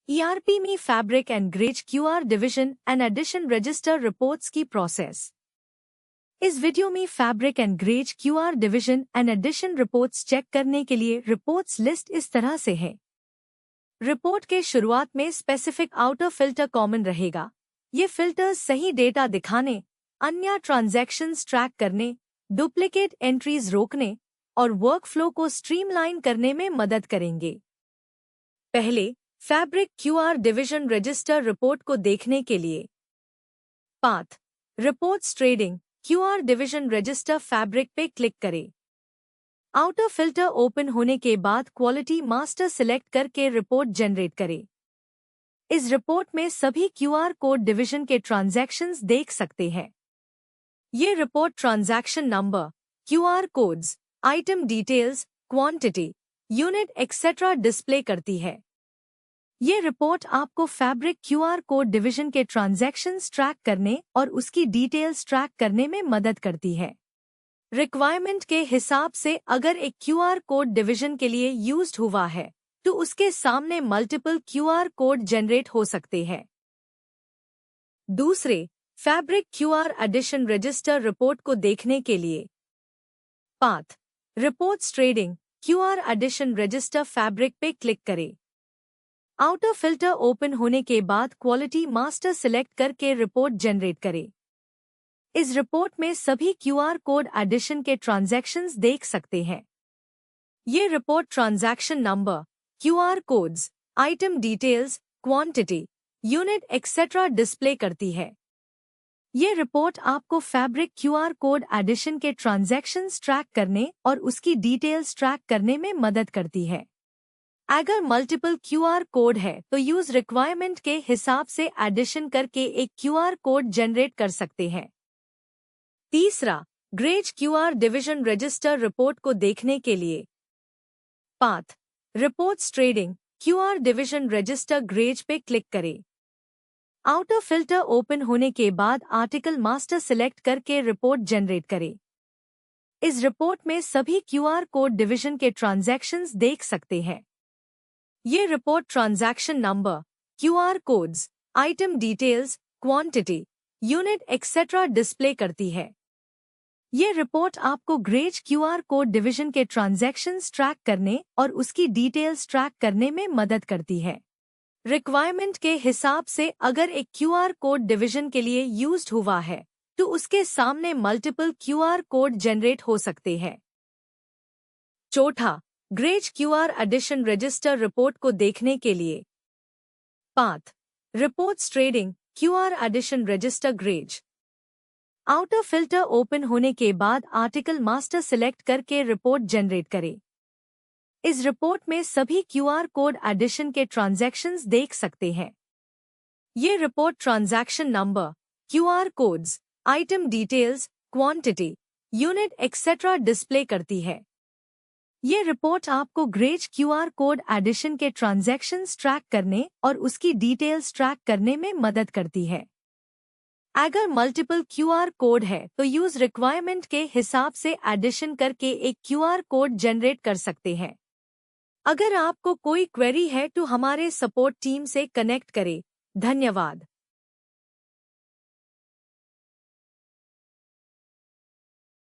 ERP में fabric and greige QR division and addition register reports की process. इस video में fabric and greige QR division and addition reports check करने के लिए रिपोर्ट्स लिस्ट इस तरह से है। रिपोर्ट के शुरुआत में स्पेसिफिक आउटर फिल्टर कॉमन रहेगा। ये फिल्टर्स सही डेटा दिखाने, अन्य ट्रांजैक्शंस ट्रैक करने, डुप्लीकेट एंट्रीज रोकने और वर्कफ्लो को स्ट्रीमलाइन करने में मदद करेंगे। पहले fabric QR division register report को देखने के लिए path reports trading QR division register fabric पे क्लिक करें। आउटर फिल्टर ओपन होने के बाद क्वालिटी मास्टर सिलेक्ट करके रिपोर्ट जनरेट करें। इस रिपोर्ट में सभी QR कोड डिवीजन के ट्रांजैक्शंस देख सकते हैं। ये report transaction number, QR codes, item details, quantity, unit etcetera display करती है। ये रिपोर्ट आपको फैब्रिक QR कोड डिवीजन के ट्रांजैक्शंस ट्रैक करने और उसकी डिटेल्स ट्रैक करने में मदद करती है। रिक्वायरमेंट के हिसाब से अगर एक QR कोड डिवीजन के लिए यूज्ड हुआ है तो उसके सामने मल्टीपल QR कोड जनरेट हो सकते हैं। दूसरे fabric QR addition register report को देखने के लिए path reports trading QR addition register fabric पे क्लिक करें। आउटर फिल्टर ओपन होने के बाद क्वालिटी मास्टर सिलेक्ट करके रिपोर्ट जनरेट करें। इस रिपोर्ट में सभी QR कोड एडिशन के ट्रांजैक्शंस देख सकते हैं। ये report transaction number, QR codes, item details, quantity, unit etcetera display करती है। ये रिपोर्ट आपको फैब्रिक QR कोड एडिशन के ट्रांजैक्शंस ट्रैक करने और उसकी डिटेल्स ट्रैक करने में मदद करती है। अगर मल्टीपल QR कोड है तो यूज रिक्वायरमेंट के हिसाब से एडिशन करके एक QR कोड जनरेट कर सकते हैं। तीसरा greige QR division register report को देखने के लिए path reports trading QR division register greige पे क्लिक करें। आउटर फिल्टर ओपन होने के बाद आर्टिकल मास्टर सिलेक्ट करके रिपोर्ट जनरेट करें। इस रिपोर्ट में सभी QR कोड डिवीजन के ट्रांजैक्शंस देख सकते हैं। ये report transaction number, QR codes, item details, quantity, unit etcetera display करती है। ये रिपोर्ट आपको ग्रेज QR कोड डिवीजन के ट्रांजैक्शंस ट्रैक करने और उसकी डिटेल्स ट्रैक करने में मदद करती है। रिक्वायरमेंट के हिसाब से अगर एक QR कोड डिवीजन के लिए यूज्ड हुआ है तो उसके सामने मल्टीपल QR कोड जनरेट हो सकते हैं। चौथा greige QR addition register report को देखने के लिए path reports trading QR addition register greige. Outer filter open होने के बाद आर्टिकल मास्टर सिलेक्ट करके रिपोर्ट जनरेट करें। इस रिपोर्ट में सभी QR कोड एडिशन के ट्रांजैक्शंस देख सकते हैं। ये report transaction number, QR codes, item details, quantity, unit etcetera display करती है। ये रिपोर्ट आपको ग्रेज QR कोड एडिशन के ट्रांजैक्शंस ट्रैक करने और उसकी डिटेल्स ट्रैक करने में मदद करती है। अगर मल्टीपल QR कोड है तो यूज रिक्वायरमेंट के हिसाब से एडिशन करके एक QR कोड जनरेट कर सकते हैं। अगर आपको कोई क्वेरी है तो हमारे सपोर्ट टीम से कनेक्ट करें। धन्यवाद।